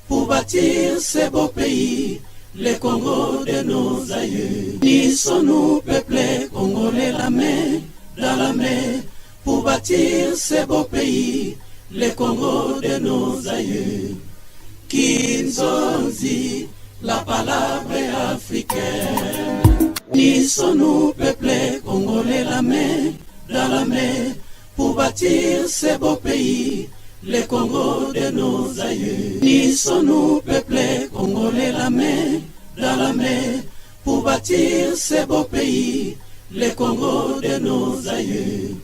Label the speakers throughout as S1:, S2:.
S1: Pour bâtir ce beau pays, le Congo de nos aïeux. Unissons-nous, peuple congolais, la main dans la main. Pour bâtir ce beau pays, le Congo de nos aïeux. Kinzonzi, la palabre africaine. Unissons-nous, peuple congolais, la main dans la main. Pour bâtir ce beau pays, le Congo de nos aïeux. Unissons-nous, peuple congolais, la main dans la main. Pour bâtir ce beau pays, le Congo de nos aïeux.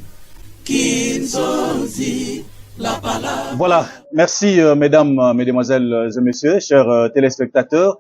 S1: Kinzonzi, la palabra.
S2: Voilà, merci mesdames, mesdemoiselles et messieurs, chers téléspectateurs.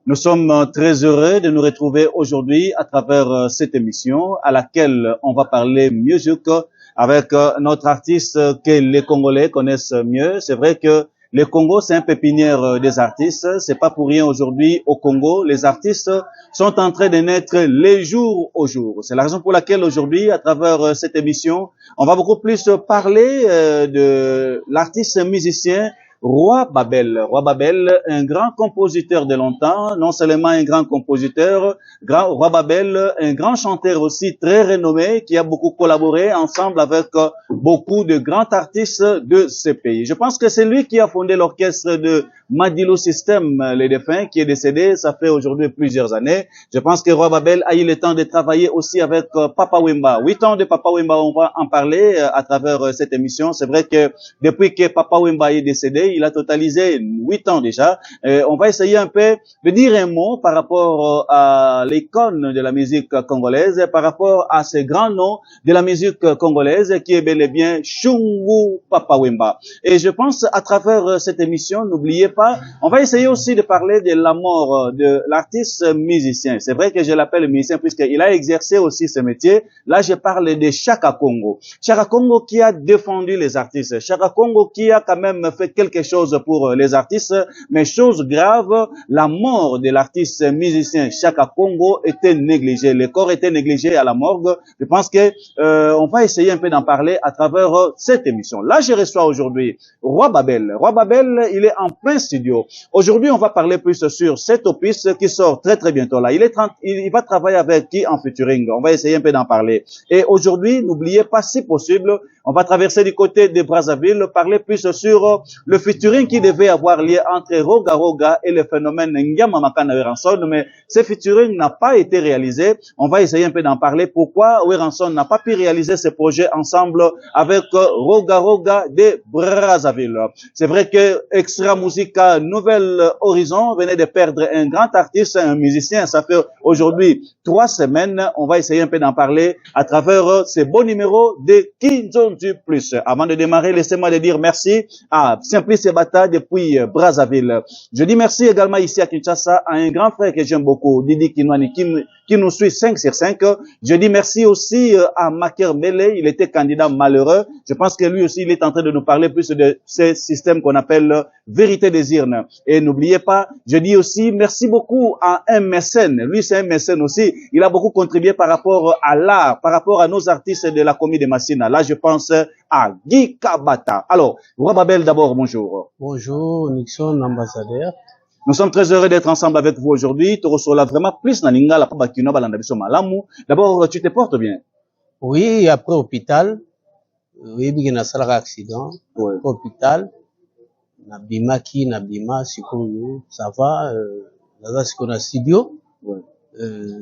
S2: Nous sommes très heureux de nous retrouver aujourd'hui à travers cette émission à laquelle on va parler musique avec notre artiste que les Congolais connaissent mieux. C'est vrai que le Congo, c'est un pépinière des artistes. C'est pas pour rien aujourd'hui au Congo. Les artistes sont en train de naître les jours au jour. C'est la raison pour laquelle aujourd'hui, à travers cette émission, on va beaucoup plus parler de l'artiste musicien Roi Babel. Roi Babel, un grand compositeur de longtemps, non seulement un grand compositeur, Roi Babel, un grand chanteur aussi très renommé qui a beaucoup collaboré ensemble avec beaucoup de grands artistes de ce pays. Je pense que c'est lui qui a fondé l'orchestre de Madilo System, les défunts, qui est décédé, ça fait aujourd'hui plusieurs années. Je pense que Roi Babel a eu le temps de travailler aussi avec Papa Wemba. 8 ans de Papa Wemba, on va en parler à travers cette émission. C'est vrai que depuis que Papa Wemba est décédé, il a totalisé 8 ans déjà. On va essayer un peu de dire un mot par rapport à l'icône de la musique congolaise, par rapport à ce grand nom de la musique congolaise qui est bel et bien Shungu Papa Wemba. Et je pense à travers cette émission, n'oubliez pas, on va essayer aussi de parler de la mort de l'artiste musicien. C'est vrai que je l'appelle musicien puisqu'il a exercé aussi ce métier. Là, je parle de Chaka Congo. Chaka Congo qui a défendu les artistes. Chaka Congo qui a quand même fait quelque chose pour les artistes. Mais chose grave, la mort de l'artiste musicien Chaka Congo était négligée. Le corps était négligé à la morgue. Je pense que on va essayer un peu d'en parler à travers cette émission. Là, je reçois aujourd'hui Roi Babel. Roi Babel, il est en plein studio. Aujourd'hui, on va parler plus sur cet opus qui sort très très bientôt là. Il va travailler avec qui en featuring. On va essayer un peu d'en parler. Et aujourd'hui, n'oubliez pas, si possible, on va traverser du côté de Brazzaville, parler plus sur le featuring qui devait avoir lieu entre Roga Roga et le phénomène Nyama Makana Weranson, mais ce featuring n'a pas été réalisé. On va essayer un peu d'en parler. Pourquoi Weranson n'a pas pu réaliser ce projet ensemble avec Roga Roga de Brazzaville. C'est vrai que Extra Musica Nouvel Horizon venait de perdre un grand artiste, un musicien. Ça fait aujourd'hui 3 semaines. On va essayer un peu d'en parler à travers ces beaux numéros de Kinzonzi Plus. Avant de démarrer, laissez-moi de dire merci à Simplice Bata depuis Brazzaville. Je dis merci également ici à Kinshasa à un grand frère que j'aime beaucoup, Didi Kinwani, qui nous suit 5 sur 5. Je dis merci aussi à Maker Bele, il était candidat malheureux. Je pense que lui aussi, il est en train de nous parler plus de ce système qu'on appelle Vérité des Urnes. Et n'oubliez pas, je dis aussi merci beaucoup à un mécène. Lui, c'est un mécène aussi. Il a beaucoup contribué par rapport à l'art, par rapport à nos artistes de la commune de Massina. Là, je pense à Guy Kabata. Alors, Roi Babel, d'abord, bonjour.
S3: Bonjour, Nixon, ambassadeur.
S2: Nous sommes très heureux d'être ensemble avec vous aujourd'hui. Tu reçois vraiment plus na linga la bakino balanda biso malamu. D'abord, tu te portes bien?
S3: Oui, après hôpital. Oui, bien na salaka accident.
S2: Ouais.
S3: Hôpital. Na bimaki, na bima, sikoyo, ça va. Naza sikoyo na studio.
S2: Ouais.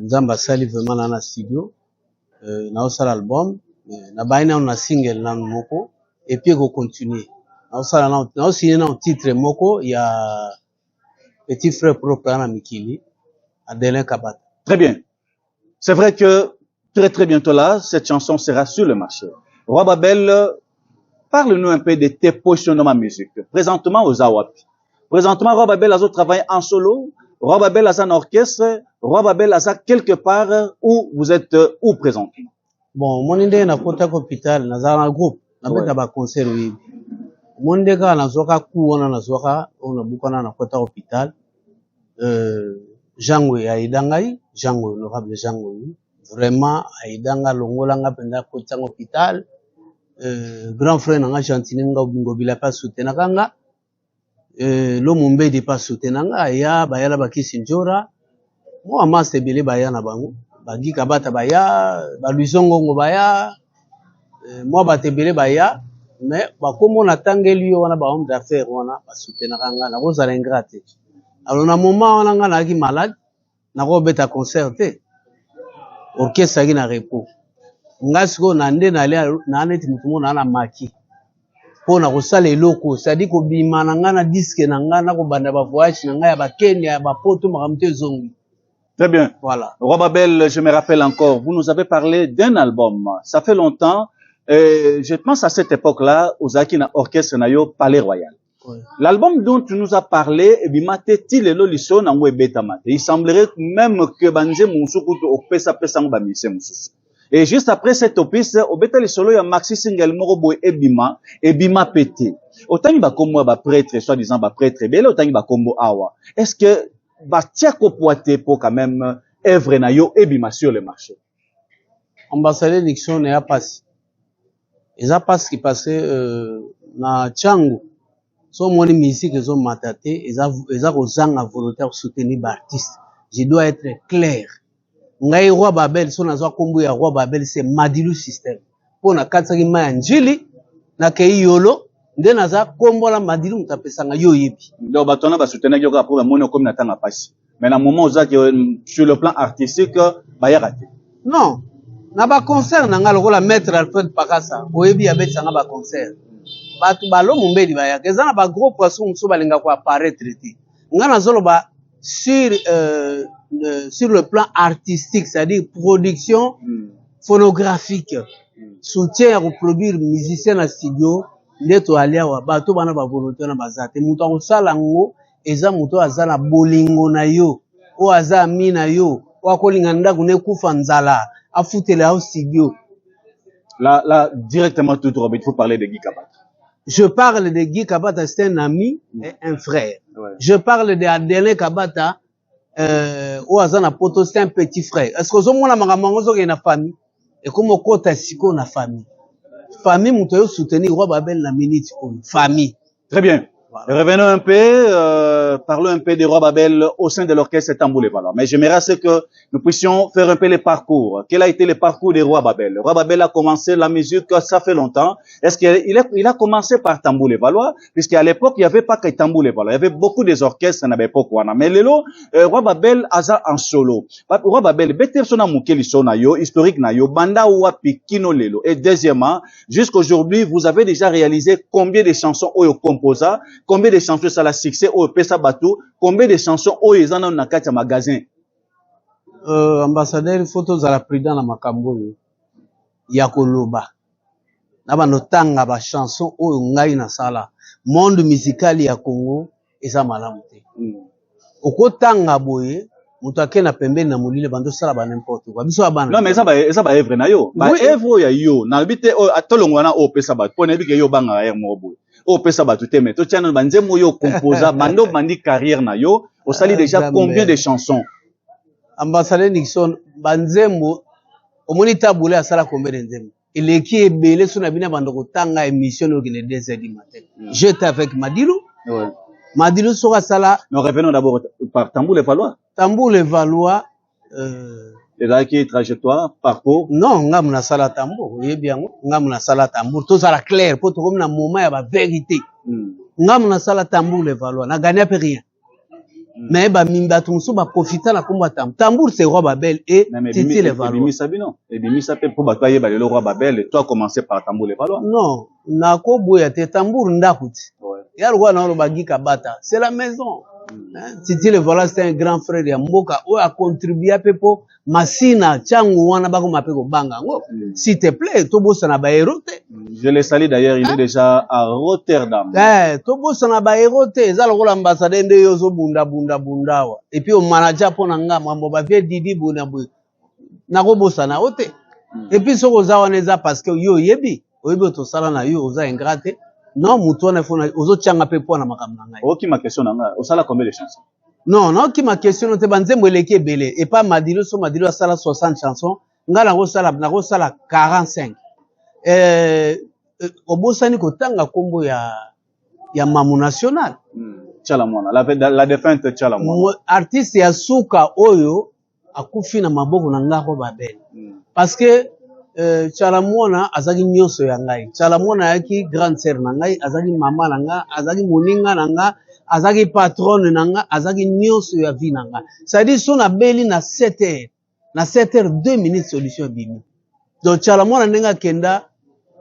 S3: Nzamba sali vraiment na studio. Na osala album. Na baina na single na moko. Et puis go continuer. Na osala na aussi na titre moko il y a petit frère propre à Mikili, Adelin Kabata.
S2: Très bien. C'est vrai que très très bientôt là, cette chanson sera sur le marché. Roi Babel, parle-nous un peu de tes positionnements en musique. Présentement aux Awapi. Présentement, Roi Babel a travaillé en solo. Roi Babel a un orchestre. Roi Babel a quelque part où vous êtes où présentement?
S3: Bon, mon idée na kota hôpital, na zana groupe, na beta ba concert oui. Mon idée ka na zoka ku ona na zoka, ona bukana na kota hôpital. Jangwe aidangai, Jangwe honorable Jangwe. Vraiment aidanga longolanga penda kota hôpital. Grand frère nanga Gentine nga ngobila pa soutenaka nga. L'homme de pas soutenanga ya bayala bakisi njora moi master belé baya na bango bagi kabata baya baluisongo ngo baya moi batebele baya mais bakomona tangeli yo wana ba homme d'affaires wana ba soutenanga nga na kozala ingrate alors na moment wana nga na ki malade na ko beta concert te orchestre ki na repos nga siko na nde na le na neti mutu mona na maki pona kosala eloko c'est-à-dire ko bima na nga na disque na nga na ko banda ba voyage na nga ya ba Kenya ya ba poto makamte zongi.
S2: Très bien.
S3: Voilà.
S2: Roi Babel, je me rappelle encore, vous nous avez parlé d'un album. Ça fait longtemps. Je pense à cette époque-là, aux Akina Orchestre Nayo Palais Royal.
S3: Ouais.
S2: L'album dont tu nous as parlé, il semblerait même que Banze Moussoukoutou Opesa Pesang Bamise Moussous. Et juste après cette opus, au Bétal Solo, il y a Maxi Single Morobo Ebima Pété. Autant il va comme moi, prêtre, soi-disant, prêtre, belle, autant il va comme Awa. Est-ce que Batiako Poité pour quand même œuvre Nayo Ebima sur le marché?
S3: Ambassadeur Nixon n'a pas si. Ils a pas ce qui passait, na Tchango. So moni musique, ils ont mataté, ils a osang à volontaire soutenir l'artiste. Je dois être clair. Ngai Roi Babel, son azwa kombo ya Roi Babel, c'est Madilu système. Pour na katsaki ma njili, na kei yolo, nde naza kombo la Madilu mutapesanga yo yebi.
S2: Donc, batona ba soutenir yo pour la mono comme natanga passe. Mais na moment où sur le plan artistique, ba ya raté.
S3: Non. Na ba concert na nga lokola maître Alfred Pakasa, oyebi abet sanga ba concert. Batu balo mumbedi ba ya. Keza na ba gros poisson muso balinga ko apparaître te. Nga na zolo ba sur le plan artistique, c'est-à-dire production phonographique, soutien à reproduire musicien na studio, ndeto alia wa bato bana ba volonté na bazate. Muto akosala ngo eza muto azala bolingo na yo, o aza mina yo, o akolinga ndaku ne kufa nzala, afutela au studio.
S2: Là, directement tout droit, il faut parler de Guy Kabata.
S3: Je parle de Guy Kabata, c'est un ami et un frère.
S2: Ouais.
S3: Je parle de Adeline Kabata, ou Azana Poto, c'est un petit frère. Est-ce que vous avez une famille? Et comme on compte na famille. Famille, vous pouvez soutenir Roi Babel la minute. Famille.
S2: Très bien. Voilà. Revenons un peu, parlons un peu de Roi Babel au sein de l'orchestre Tamboulé. Voilà. Mais j'aimerais que nous puissions faire un peu le parcours. Quel a été le parcours de Roi Babel? Roi Babel a commencé la musique, ça fait longtemps. Est-ce qu'il a commencé par Tamboulé Valois? Puisqu'à l'époque, il n'y avait pas que Tamboulé Valois. Il y avait beaucoup des orchestres à l'époque. Mais lelo, Roi Babel a en solo. Roi Babel, better sona mukeli sona yo, historique na yo, banda ou pikino lelo. Et deuxièmement, jusqu'aujourd'hui, vous avez déjà réalisé combien de chansons au composa? Combien de chansons ça la succès au Pesa Batou? Combien de chansons au ils en ont dans quatre magasins?
S3: Ambassadeur, photos à la prudence na makambo yakoloba. Naba notanga ba chanson o ngai na sala. Monde musical ya Congo eza malamu te. Okotanga boye mutu akena pembeni na mulile bando sala ba n'importe quoi. Biso abana.
S2: Non mais ça ba œuvre na yo. Ba œuvre ya yo. Na bité o atolongo na o Pesa Batou. Pona bike yo banga air mo boye. O Pesa Batou te mais to tiana banzemo yo composa bando bandi carrière na yo. Au sali déjà combien de chansons?
S3: Ambassadeur Nixon banzemo omoni tabule asala combien de nzembo? Eleki ebele sona bina bando kotanga émission au Guinée 2h du matin. J'étais avec Madilou.
S2: Ouais.
S3: Madilou sera sala.
S2: Nous revenons d'abord par Tamboulé Valois.
S3: Tamboulé Valois
S2: et là qui trajectoire parcours.
S3: Non, ngam na sala tambour, yebi yango, ngam na sala tambour, to sala clair, pour to comme na moment ya ba vérité. Ngam na sala tambour les Valois, na gagné peu rien. Mais ba mimba tonso ba profiter na komba tambour c'est Roi Babel et Titi les Valois.
S2: Ebimi Sabino, Ebimi Sapé pour batoyer ba le Roi Babel et toi commencer par tambour les Valois.
S3: Non, na ko boya te tambour ndakuti. Ya roi na lo ba Guy Kabata, c'est la maison. Titi les Valois c'est un grand frère de Mboka ou a contribué à pepo Masina Tchango wana bako mapeko banga ngo. S'il te plaît, to bossa na ba héros te.
S2: Je le salue d'ailleurs, il est déjà à Rotterdam.
S3: To bossa na ba héros te, za lokola ambassadeur nde yozo bunda wa. Et puis au manager pona nga mambo ba vie Didi bunda bu. Na ko bossa na ote. Et puis soko za wana eza parce que yo yebi to sala na yo oza ingrate. Non, mutu wana fona ozo tchanga pe pona makambo na ngai.
S2: Ok, ma question na nga, osala combien de chansons?
S3: Non, qui ma question te banzembo eleki ebele et pas Madilo so Madilo sala 60 chansons, nga na ko sala 45. Obosani ko tanga kombo ya Mamu National.
S2: Tchalamwana, la défunte Tchalamwana.
S3: Artiste ya suka oyo akufi na maboko na nga Roi Babel. Parce que Tchalamwana azaki nyonso ya ngai. Tchalamwana yaki grande sœur na ngai, azaki mama na nga, azaki moninga na nga, azaki patronne na nga, azaki nyonso ya vie na nga. C'est-à-dire so na beli na 7h. Na 7h 2 minutes solution bimi. Donc Tchalamwana ndenga kenda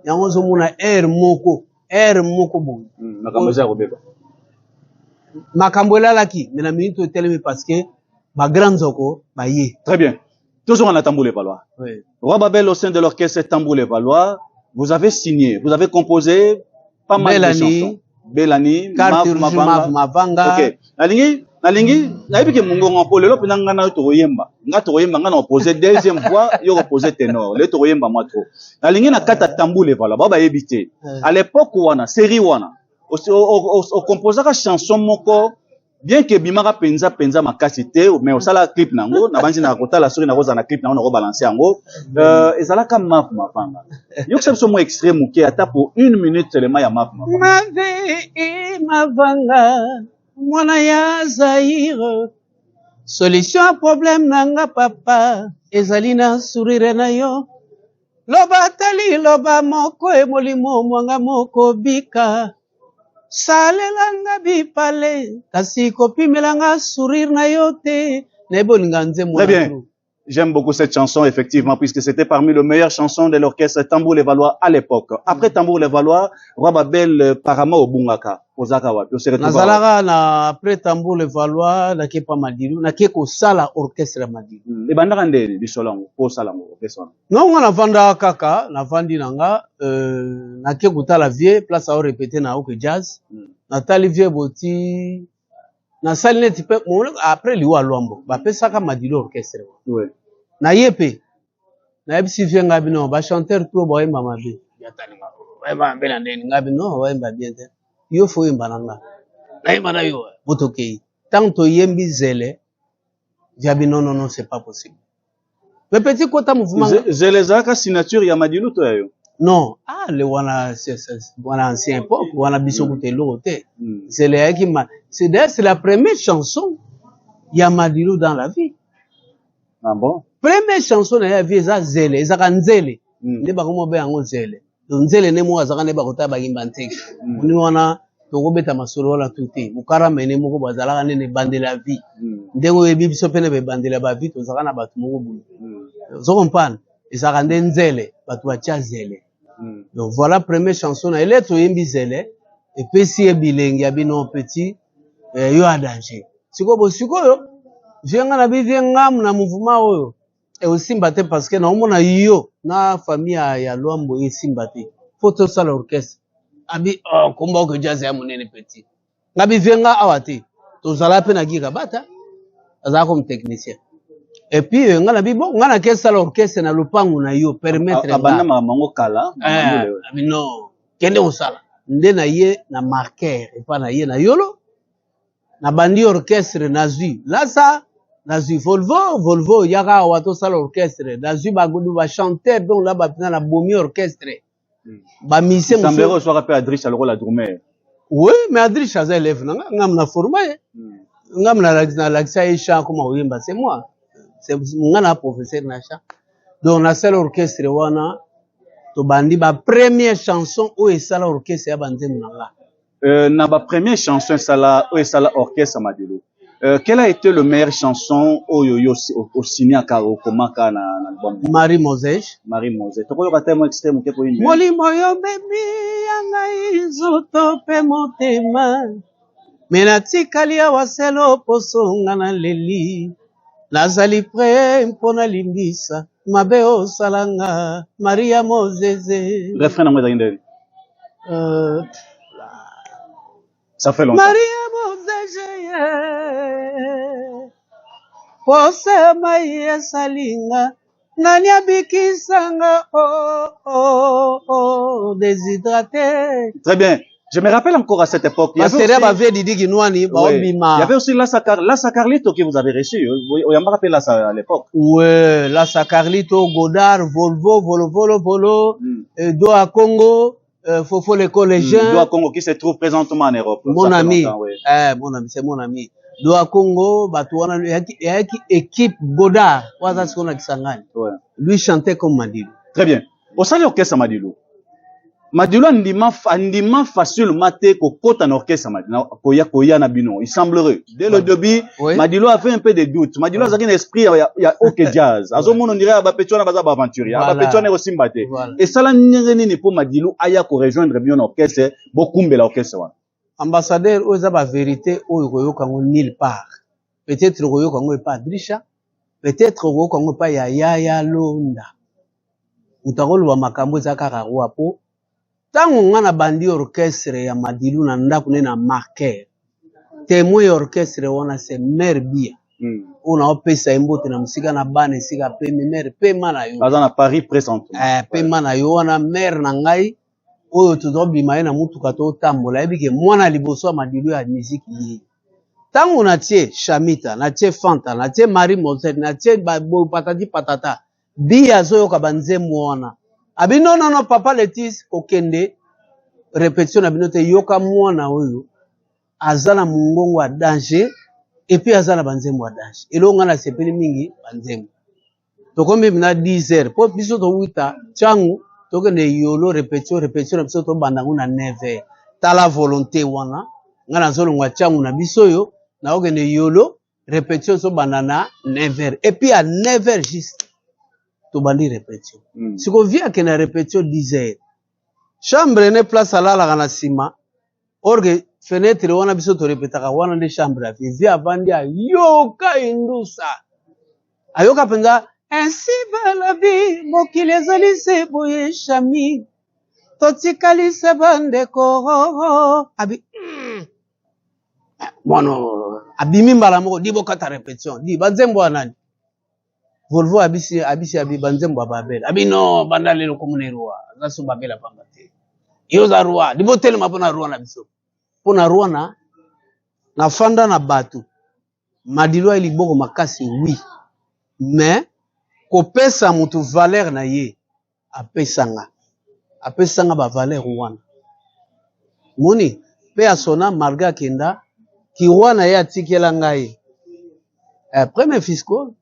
S3: yango zo mona R moko bon.
S2: Makambo za kobeba.
S3: Makambo elalaki mais na minute telemi parce que ba grand zoko ba ye.
S2: Très bien. Toujours en Tambour les Valois.
S3: Oui.
S2: Roi Babel au sein de l'orchestre Tambour les Valois, vous avez signé, vous avez composé pas mal de chansons. Bellani,
S3: Mavanga.
S2: OK. Nalingi, naibike mungo ngako lelo pina ngana toyemba. Nga toyemba ngana opposé deuxième fois, yo opposé ténor. Le toyemba moi trop. Nalingi na kata Tambour les Valois, ba yebité. À l'époque wana, série wana, au composaka chanson moko bien que bimaka penza makasi te mais osala clip nango na banzi na kota la suri na roza na clip nango na balancer yango ezalaka mafanga yo que ça mo extrait moké ata pour 1 minute seulement ya mafanga
S3: mavanga mwana ya Zaire solution à problème nanga papa ezali na sourire na yo loba tali loba moko e molimo mwanga moko bika salelanga bipale kasi kopimelanga sourire na yote nebolinga nzembo.
S2: Très bien. J'aime beaucoup cette chanson effectivement puisque c'était parmi les meilleures chansons de l'orchestre Tambour les Valois à l'époque. Après Tambour les Valois, Roi Babel parama obungaka ozaka wapi se retrouve
S3: nazalaka na après Tambour les Valois na kepa Madilu na keko sala orchestre Madilu
S2: e bandaka ndeli bisolango po salango orchestre
S3: non na vanda kaka na vandi nanga na keko tala vie place à répéter na ok jazz na tali vie boti na sali neti pe après liwa lwambo ba pesaka Madilu orchestre
S2: oui
S3: na yepe na yebisi vie ngabi non ba chanteur tout ba yemba mabe yatani ba ba mbela ndeni ngabi non ba yemba bien te yo fo yemba nanga na yemba na yo botokei tant to yembi zele jabi non c'est pas possible mais petit kota mouvement
S2: zele zaka signature ya Madilu to yayo
S3: non le wana ancien époque wana biso kutelo te zele yaki c'est d'ailleurs c'est la première chanson ya Madilu dans la vie.
S2: Ah bon?
S3: Première chanson na ya vie za zele ezaka nzele nde bakomo be yango nzele nzele ne mo azaka ne bakota bagimba nteke ni wana tokobeta masolo wala tuti mukara mene moko bazalaka ne bandela vie ndengo yebi biso pene be bandela ba vie tozaka na batu moko bulu zo comprendre ezaka nde nzele batu batia zele donc voilà première chanson na ele to yembi zele et puis si ebilengi abino petit yo a danger sikoyo jenga na bivie ngam na mouvement oyo et aussi mbaté parce que na omona yo na famille ya Lwambo esimba te photo sala orchestre abi komba ko jazz ya monene petit na bivie nga awate to zala pe na gika bata aza comme technicien et puis nga na bibo nga na ke sala orchestre na lupangu na yo permettre
S2: abana mango kala
S3: abi no kende osala nde na ye na marqueur et pas na ye na yolo na bandi orchestre nazui lasa nazui Volvo yaka wato sala orchestre nazui bagudu ba chanteur donc là ba na bomi orchestre ba mise
S2: mo sambero so rappel Adricha le la drummer
S3: oui mais Adricha za élève ngam na formé ngam na l'accès et chant comme oyemba c'est moi c'est ngana professeur na chant donc na sala orchestre wana to bandi ba première chanson o esala orchestre ya banzemu nanga
S2: na ba première chanson sala o esala orchestre Madilu. Quelle a été le meilleure chanson au signé à Karo Komaka na album
S3: Marie Moses
S2: toko yoka temo extrême ke po ine
S3: molimo yo baby yanga izoto pe motema mena tikali ya waselo posonga na leli nazali prêt mpona limbisa mabe o salanga Maria Moses
S2: refrain na moi d'indel ça fait longtemps
S3: Maria Moses pose mai salinga nani abikisanga déshydraté.
S2: Très bien. Je me rappelle encore à cette époque. Il y avait aussi Lassa Carlito que vous avez reçu. Vous me rappelez Lassa à l'époque.
S3: Oui, Lassa Carlito, Godard, Volvo, Doha Congo. faut les collégiens.
S2: Doua Congo qui se trouve présentement en Europe.
S3: Mon ami,
S2: oui.
S3: mon ami, c'est mon ami. Doua Congo, il y a une équipe Godard, lui chantait comme Madilou.
S2: Très bien. Au sein de l'orchestre Madilou, Madilou andima facilement te kokota na orchestre Madilou, koya na bino. Il semblerait. Dès le début,
S3: Oui.
S2: Madilou a fait un peu de doute. Madilou a un esprit, il y a ok jazz. Azo mon on dirait ba petona baza ba aventurier, ba petona ko simbate. Et ça la nini pour Madilou aya ko rejoindre bien orchestre, bokumbe la orchestre wana.
S3: Ambassadeur, oza ba vérité oyo koyoka ngo nulle part. Peut-être koyoka ngo pas Drisha, peut-être koyoka ngo pas ya Londa. Utakolo wa makambo za kaka wapo. Tango ngana bandi orchestre ya Madilou na ndaku na marqueur. Témoin orchestre wana c'est mère bia. Ona opesa imbote na musika na bane sika pe mère pe mana yo.
S2: Bazana Paris présent.
S3: Pe mana yo wana mère na ngai oyo tozobima ye na mutuka to tambola yebike mwana liboso ya Madilou ya musique yi. Tango na tie Shamita, na tie Fanta, na tie Marie Mozet, na tie patati patata. Bia zo yoka banzembo wana. Abi non papa Letis kokende répétition na bino te yoka mwana oyo azala mungongo wa danger et puis azala banzembo wa danger. Elonga na sepeli mingi banzembo. Tokombe bina 10 heures po biso to wita changu tokende yolo répétition na biso to bandangu na 9 heures. Tala volonté wana ngana zolongwa changu na biso yo na okende yolo répétition so banana 9 heures et puis à 9 heures juste to bandi répétition. Siko via ke na répétition 10 heures. Chambre ne place alala kana sima. Orge fenêtre wana biso to répétaka wana de chambre à via vandia yoka indusa. Ayoka penza ainsi va la vie mokili ezali se boye chami. Totikali se bande ko abi Bueno, abimi mbala moko dibo kata répétition. Di banzembo anani. Volvo abisi banzembo ababela. Abi no bandale lo komunerwa. Zasu babela pambate. Yoza roi. Dibo telema pona roi na biso. Pona roi na fanda na batu. Madilou ili boko makasi oui. Mais kopesa mutu valeur na ye apesanga. Apesanga ba valeur wana. Moni pe asona marga kenda ki wana ya tikela ngai. Premier fisco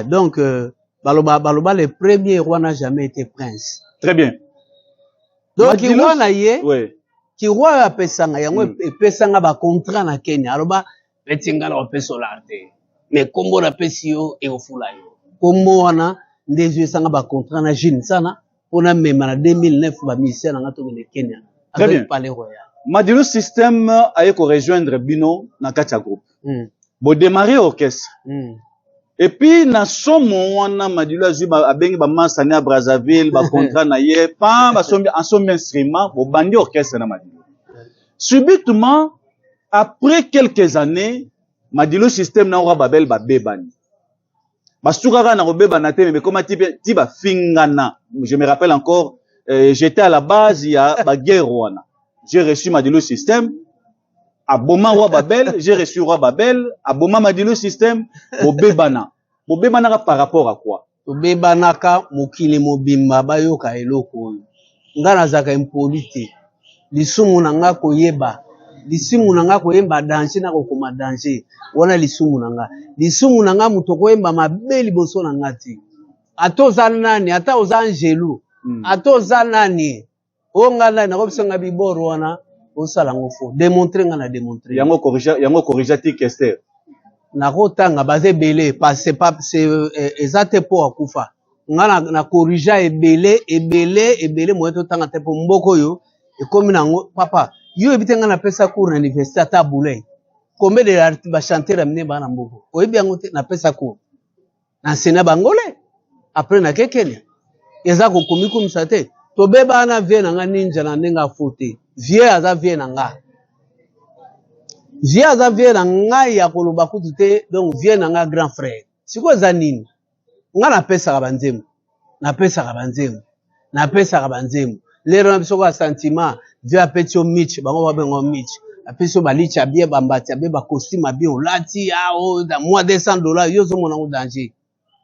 S3: donc baloba le premier roi n'a jamais été prince.
S2: Très bien.
S3: Donc ki wana ye
S2: oui.
S3: Ki roi apesanga yango epesanga ba contrat na Kenya. Aloba betinga na opesola te. Mais kombo na pesio e ofula yo. Kombo wana ndezo esanga ba contrat na Jin sana pona mema na 2009 ba mission na ngato de Kenya.
S2: Très bien.
S3: Palais royal.
S2: Madilou système aye ko rejoindre bino na katia groupe. Bo démarrer orchestre. Et puis na somo wana Madilou azuba abengi ba mansani à Brazzaville ba contrat na ye pa ba sombi ensemble instrument bo bandi orchestre na Madilou. Subitement après quelques années Madilou système na ora babel ba bebani. Basukaka na robeba na te mais comment ti ba fingana. Je me rappelle encore j'étais à la base il y a ba guerre wana. J'ai reçu Madilou système. À Boma Roi Babel, j'ai reçu Roi Babel. À Boma Madilou système. Bobebana. Bobebana par rapport à quoi?
S3: Bobebana ka mokili mobimba bayoka eloko. Ngana zaka impolite. Lisumu nanga koyeba. Lisumu nanga koyemba danger na kokoma danger. Wana lisumu nanga. Lisumu nanga mutokoyemba mabeli boso nanga ti. Atoza nani? Ata oza angelu. Atoza nani? Ongala na kopsanga biboro wana osala ngofo démontrer nga na démontrer
S2: yango corrigea ti Kester
S3: na kotanga baze belé parce pas c'est ezate po akufa nga na corrigea ebele moyeto tanga te po mboko yo ekomi nango papa yo ebitenga na pesa cours na université ata boulay combien de ba chanteur amine bana mboko oyebi yango te na pesa cours na sena bangole après na Kenya eza ko komi komisa te to beba na vie na nga ninja na ndenga fote vie aza vie na nga ya koloba kutu te donc vie na nga grand frère siko za nini nga na pesa ka banzemu lero na biso ko sentiment vie apetio mitch bango ba bengo mitch apeso balicha bien bambati abe ba costume bien olati ya o da moins $200 yo zo mona ngo danger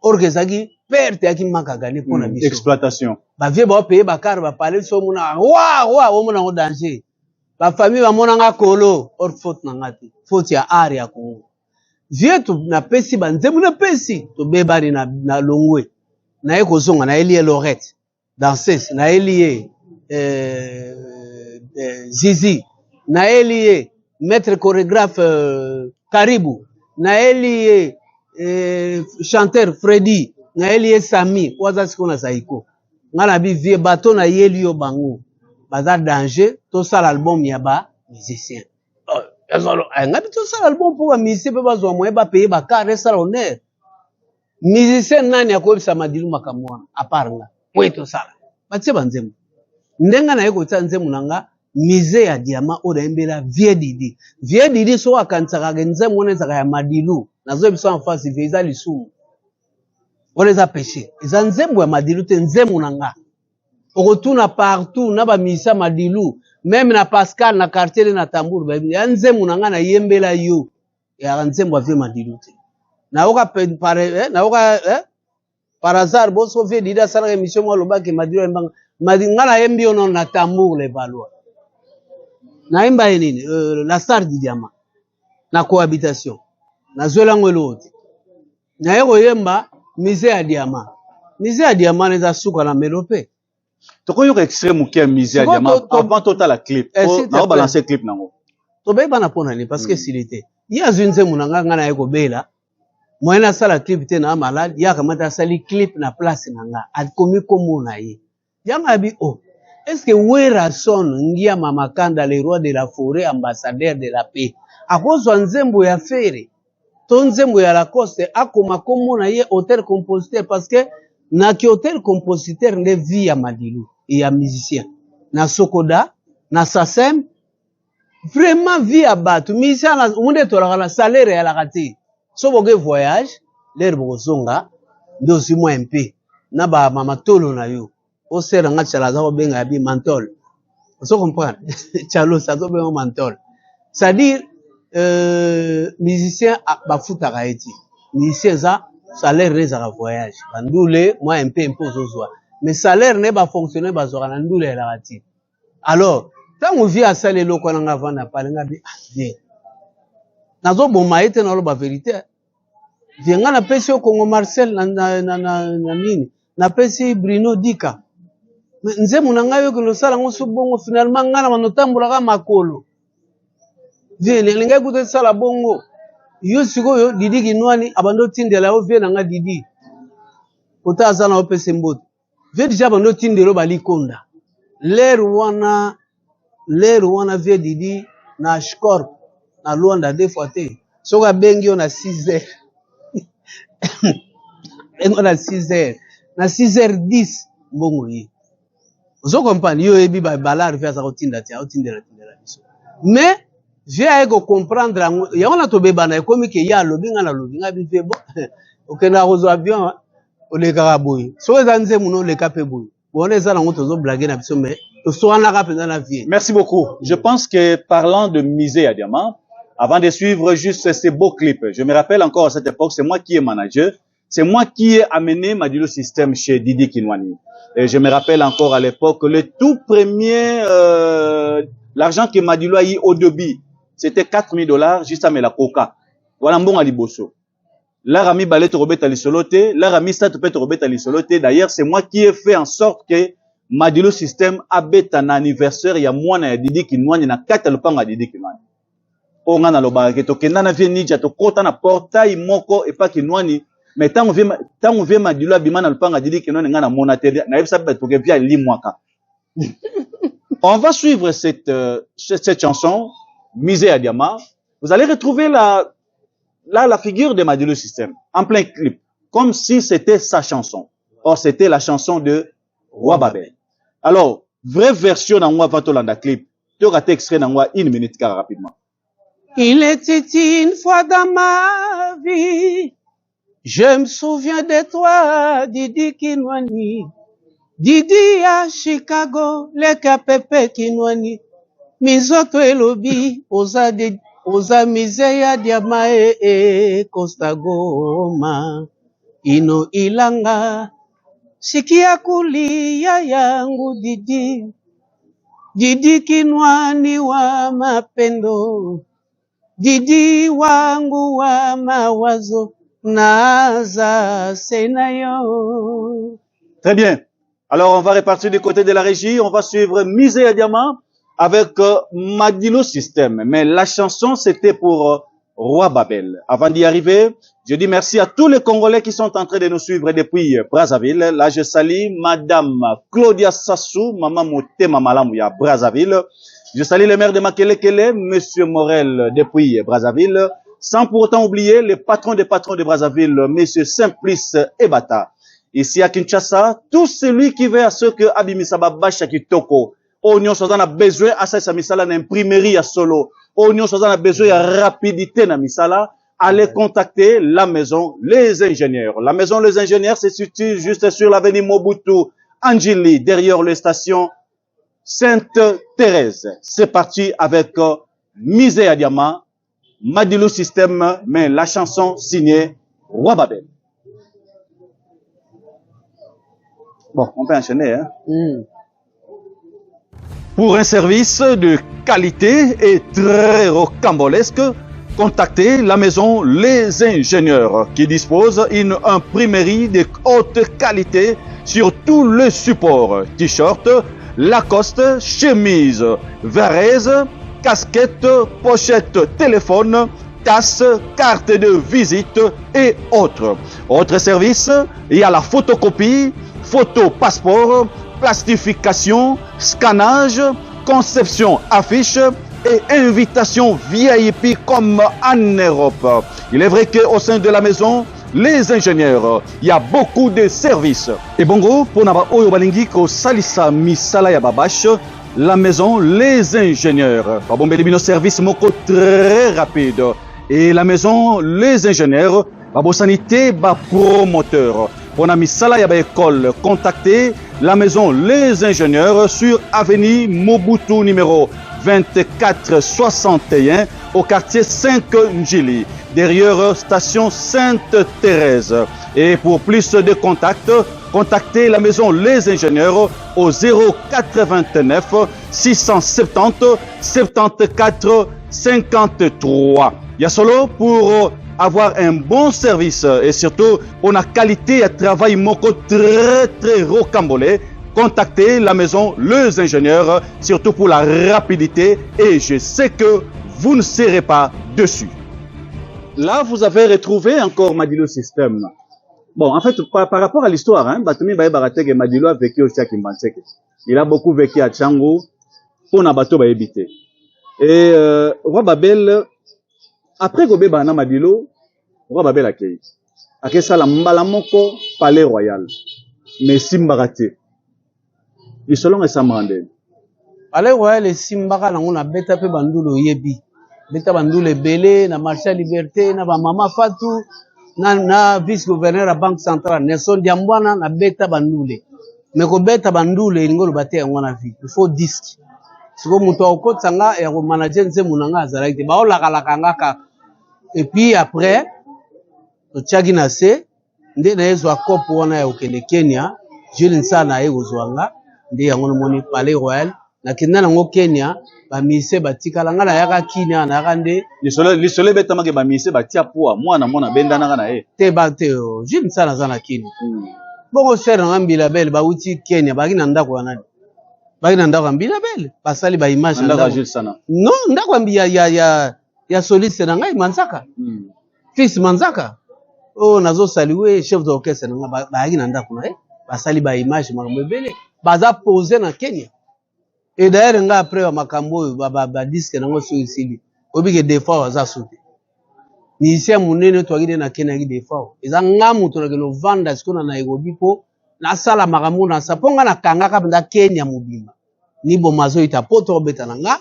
S3: or que zaki perte ya ki maka gagné pour la biso.
S2: Exploitation.
S3: Ba vie ba payer ba car ba parler so mona wa o mona o danger. Ba famille ba mona nga kolo or faute na ngati. Faute ya area ko. Vie to na pesi ba nzemu na pesi to bebari na longwe. Na ye kozonga na elie Lorette. Danseuse na elie Zizi na elie maître chorégraphe Karibu na elie chanteur Freddy na elie Sami waza sikona saiko ngana bi vie bato na yeli yo bango baza danger to sala album ya ba musicien ngabi to sala album pour ba musicien pe bazwa moyen ba payer ba car sala honneur musicien nani akobisa madilu makamwa aparnga weto sala batie banzemu ndenga na yeko tsa nzemu nanga mise ya diamant o daembela vie didi so akansaka nzemu onezaka ya madilu nazo biso en face visa lisumu oneza péché eza nzemu ya madilu te nzemu nanga okotuna partout na ba misa madilu même na Pascal na quartier na Tambour ba ya nzemu nanga na yembela yo ya nzemu ave madilu te na oka par hasard boso vie didi asala émission mo lobaki madilu mbanga ngala yembi ono na Tambour le balwa na imba nini la star du diamant na cohabitation na zwela ngwelo te na yeko yemba mise ya diamant neza suka na melope
S2: Toko yo extrait mukia mise ya diamant avant total la clip na balancer clip nango
S3: to be bana pona ni parce que s'il était ya zunze munanga ngana yeko bela moyena sala clip te na malade ya kamata sali clip na place nanga akomi komona ye yanga bi est-ce que Werason ngia Mama Kanda le roi de la forêt ambassadeur de la paix akozwa nzembo ya fere to nzembo ya Lacoste akoma komona ye auteur compositeur parce que na ki auteur compositeur nde vie ya madilu et ya musicien na Sokoda na Sasem vraiment vie ya batu musicien na munde tolaka na salaire ya lakati so boge voyage l'air bozonga ndo si moi MP na ba mama tolo na yo o sera nga chala za benga bi mantol so comprendre chalo ça zo benga mantol c'est-à-dire musicien ba futaka eti musicien za salaire ne za voyage bandule moi un peu impose mais salaire ne ba fonctionner ba zo na ndule la rati alors tant on vit à ça les loko na nga vanda pale nga bi bien nazo boma ete na lo ba vérité vienga na pesi o Congo Marcel na nini na pesi Bruno Dika nzemu na ngai yo sala ngoso bongo finalement ngana manotambola ka makolo vie linga kuto sala bongo yo sikoyo Didi Kinwani abando tindela yo vie na nga Didi ota azana opese mboto vie déjà abando tindelo bali konda l'air wana vie Didi na Scorp na Luanda deux fois te soka bengi yo na 6h engo na 6h na 6h10 mbongo yi ozo comprendre yo ebi ba balar via za kotinda tia otindela biso mais je ai ko comprendre yango na to beba na ekomi ke ya lobinga na lobinga bi fe bon okena kozo avion o le karaboy so eza nzemu no le kape boy bona eza nango tozo blaguer na biso mais to so wana ka penza na vie.
S2: Merci beaucoup. Je pense que parlant de musée à diamant, avant de suivre juste ces beaux clips, je me rappelle encore à cette époque, c'est moi qui est manager, c'est moi qui ai amené Madilu System chez Didi Kinwani. Et je me rappelle encore à l'époque, le tout premier, l'argent que Madilu a eu au début, c'était $4,000 juste à la coca. Voilà bon à Liboso. La rami balette robet à l'isoloté, la rami stat peut robet à l'isoloté. D'ailleurs, c'est moi qui ai fait en sorte que Madilu System a bête un anniversaire, il y a moi na Didi Kinwani na 4 le pang à Didi Kinwani. On a loba que to kenda na vie nija to kota na portail moko et pas Kinwani. Mais tant on vient Madilu abima na le pang à Didi Kinwani nga na monateria na yebisa ba to ke via limwaka. On va suivre cette chanson Misé à diamant. Vous allez retrouver la figure de Madilu System en plein clip, comme si c'était sa chanson. Or c'était la chanson de Roi Babel. Alors, vraie version dans moi Vatolanda clip. Tu auras extrait dans moi 1 minute car rapidement.
S3: Il était une fois dans ma vie, je me souviens de toi, Didi Kinwani. Didi à Chicago, le KPP Kinwani. Mizoto elobi, oza misé ya diama Costa Goma. ino ilanga sikia kulia yangu Didi, Didi kinwani wa mapendo, Didi wangu wa mawazo, naza senayo.
S2: Très bien. Alors, on va repartir du côté de la régie. On va suivre Misé à Diamant avec Madilo System. Mais la chanson, c'était pour Roi Babel. Avant d'y arriver, je dis merci à tous les Congolais qui sont en train de nous suivre depuis Brazzaville. Là, je salue Madame Claudia Sassou, Maman Motema Malamouya, Brazzaville. Je salue le maire de Makelekele, Monsieur Morel, depuis Brazzaville. Sans pourtant oublier les patrons des patrons de Brazzaville, Monsieur Simplice Ebata. Ici à Kinshasa, tout celui qui veut à ce que Abimisaba Bacha Kitoko, Oignon Sozan a besoin à sa misala d'imprimerie à solo, Oignon Sozan a besoin de rapidité na misala, allez contacter la maison Les Ingénieurs. La maison Les Ingénieurs se situe juste sur l'avenue Mobutu, Angili, derrière la station Sainte-Thérèse. C'est parti avec Misé à Diamant, Madilou System, mais la chanson signée Roi Babel. Bon, on peut enchaîner, hein. Pour un service de qualité et très rocambolesque, contactez la maison Les Ingénieurs qui dispose d'une imprimerie de haute qualité sur tous les supports. T-shirt, Lacoste, chemise, varèse, casquette, pochette, téléphone, tasse, carte de visite et autres. Autre service, il y a la photocopie, photo passeport, plastification, scannage, conception affiche et invitation VIP comme en Europe. Il est vrai qu'au sein de la maison Les Ingénieurs, il y a beaucoup de services. Et bongo, pour Naba Oyo Balingi ko salisa misala ya babash, la maison Les Ingénieurs. Babombe libino service moko très rapide. Et la maison Les Ingénieurs, babo sanité, ba promoteur. Pour la misala ya ba école, contactez la maison Les Ingénieurs sur avenue Mobutu numéro 2461 au quartier 5 Njili, derrière station Sainte-Thérèse. Et pour plus de contacts, contactez la maison Les Ingénieurs au 089 670 74 53. Il y a solo pour avoir un bon service et surtout pour la qualité de travail moko très rocambolé. Contactez la maison Les Ingénieurs, surtout pour la rapidité, et je sais que vous ne serez pas dessus. Là, vous avez retrouvé encore Madilo System. Bon, en fait, par rapport à l'histoire, hein, Batumi Baye Barateke Madilo a vécu aussi à Kimbanseke. Il a beaucoup vécu à Tchango, pour Nabato Baye Bité. Et Roi Babel, après Gobé Bana Madilo, Roi Babel a Kei. A Kesa la Mbalamoko, Palais Royal. Mais Simbarate. Et selon les Samandé.
S3: Palais Royal et Simbara, on a bêta pe bandulo yebi. Bêta bandulo belé, na marché à liberté, na ba mama Fatou, na vice-gouverneur à Banque Centrale, Nelson Diambwana, na bêta bandoule. Mais ko bêta bandoule, il ngolo bate en wana vie. Il faut disque. Si vous montez au côté, sanga et au manager nse munanga azalaki. Ba o la ka. Et puis après, to tchagi na se, nde na yezo akopo wana ya okende Kenya, Jules Nsana ye ozwanga. Nde yango moni Palais Royal na kinda nango Kenya ba mise batikala ngala yaka Kenya na kande
S2: lisole betama ke ba mise batia poa mwana mona benda na kana e
S3: te ba te Jules Nsana zana Kenya bongo ser na mbila belle ba uti Kenya ba kina ndako wanani ba kina ndako mbila belle basali ba image
S2: ndako Jules Nsana
S3: non ndako mbia ya soliste na ngai Manzaka fils Manzaka oh nazo saluer chef d'orchestre na ba kina ndako na basali ba image makambo ebele baza posé na Kenya. Et d'ailleurs nga après makambo ba disque nango so isili obike des fois waza sauté ni ici munene to akide na Kenya ki des fois eza ngamu to na keno vanda sikona na Nairobi po na sala makambo na saponga na kanga ka benda Kenya mobimba ni bo mazo ita poto beta nanga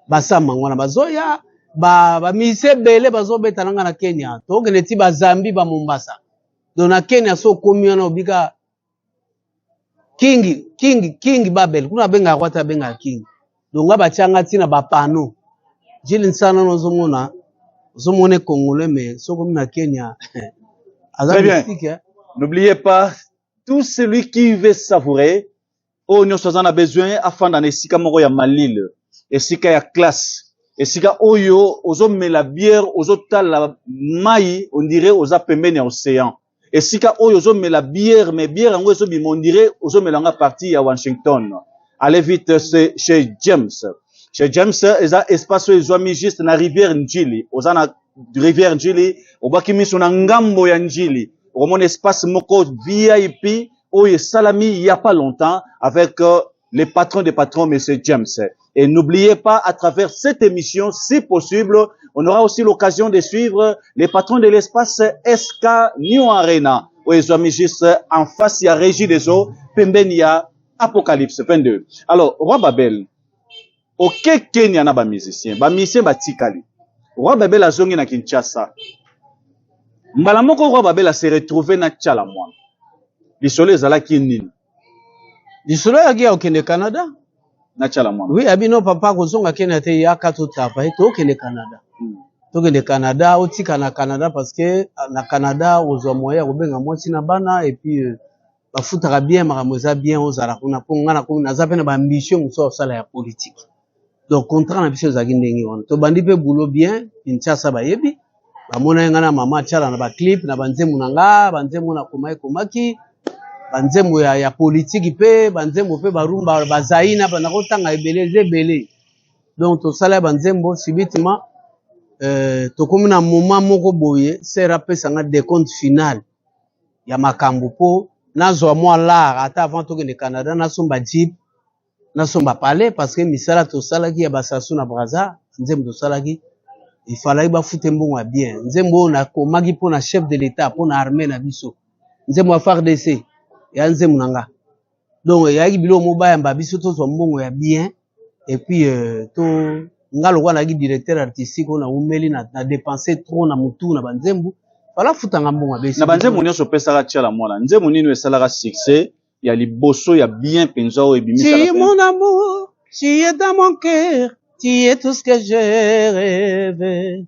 S3: basama ngwana bazoya ba mise bele bazo beta nanga na Kenya to kene ti ba Zambie ba Mombasa do na Kenya so komi na obika King Babel kuna benga kwata benga King donga bachanga tina ba pano Jules Nsana nozomona zomone Congolais mais soko na Kenya
S2: Très bien. N'oubliez pas, tout celui qui veut savourer, oh, nous avons besoin afin d'en esika moko ya malile, esika ya classe, esika oyo, ozo me la bière, ozo la mai, on dirait oza pembeni ya océan. Esika oyo ozo me la bière, mais bière en ozo bi, on dirait ozo me langa partie à Washington. Allez vite, c'est chez James. Chez James, eza espace oyo mis juste na rivière Njili, oza na rivière Njili, obaki miso na ngambo ya Njili. Mon espace moko VIP, oyo salami il y a pas longtemps avec le patron des patrons, monsieur James. Et n'oubliez pas, à travers cette émission, si possible, on aura aussi l'occasion de suivre les patrons de l'espace SK New Arena. Où ils ont mis juste en face, il y a Régie des eaux, Pembenia, Apocalypse 22. Alors, Roi Babel, ok, Kenya na ba musicien ba tikali. Roi Babel a zongi na Kinshasa. Mbala moko Roi Babel a se retrouvé na Tchalamouane. Lisolo ezalaki nini?
S3: Lisolo yaki ya okende Canada.
S2: Na Tchalamouane.
S3: Oui, abino papa kozonga kene te yaka to tapa to okende Canada. Tokende Canada, otika na Canada parce que na Canada ozwa moya kobenga mwasi na bana et puis bafutaka bien makambo eza bien ozala kuna po ngana ko naza pe na ba ambition moso osala ya politique. Donc contrat na biso ezaki ndenge wana. To bandi pe boulot bien, Kinshasa bayebi. Bamona ngana mama chala na ba clip na banzemu nanga, banzemu na komaki. Banzembo ya politique pe banzembo pe barumba bazaina bana kotanga ebele. Donc to sala banzembo subitement to komi na moment moko boye sera pesa nga décompte final ya makambo po nazwa moi là ata avant to kende Canada na somba jeep na somba palais parce que misala to sala ki ya basasu na Braza nzembo to sala ki il fallait ba fute mbongo bien nzembo na komaki po na chef de l'état po na armée na biso nzembo wa FARDC ya nzemu nanga donc ya kibilo mobaya mba biso to so mbongo ya bien et puis to ngalo kwa na ki directeur artistique on a umeli na dépenser trop na mutu na banzembu fala futanga mbongo besi
S2: na banzembu nyoso pesa ka tchala mwana nzemu nini esala ka succès ya liboso ya bien penza o ebimisa la
S3: tu es mon amour tu es dans mon cœur tu es tout ce que j'ai rêvé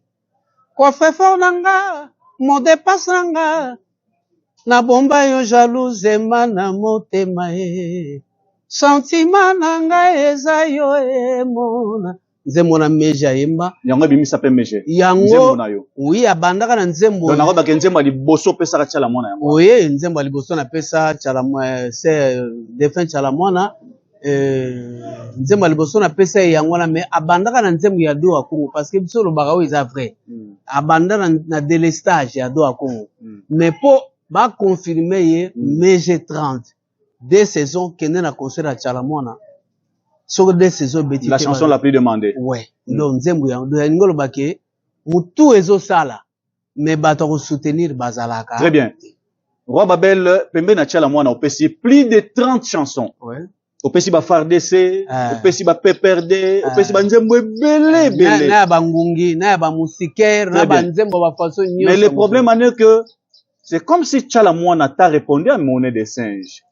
S3: quoi fait fort nanga mon dépasse nanga na bomba yo jalouse mana motema e sentiment nanga eza yo emona nzembo na meja yemba
S2: yango bimisa pe meje
S3: yango
S2: nzembo na yo
S3: oui abandaka na nzembo
S2: donc nako ba nzembo liboso pesa ka tchala mwana yango
S3: oui nzembo liboso na pesa tchala c'est defin tchala mwana nzembo liboso na pesa yango na mais abandaka na nzembo ya do akongo parce que biso lo bakawo eza vrai abandaka na délestage ya do akongo mais po ba confirmer ye meje 30 deux saisons kende na concert à Tchalamouana sur deux saisons beti
S2: la chanson la plus demandée
S3: ouais donc nzembo ya ngolo bake mutu ezo sala mais bato ko soutenir bazalaka
S2: très bien Roi Babel pembe na Tchalamouana opesi plus de 30 chansons
S3: ouais
S2: opesi ba FARDC opesi ba PPRD opesi ba nzembo ebele
S3: na ba ngungi na ba musiker na ba nzembo ba façon nyo
S2: mais le problème est que c'est comme si Tchalamouana t'a répondu à Monnaie des singes.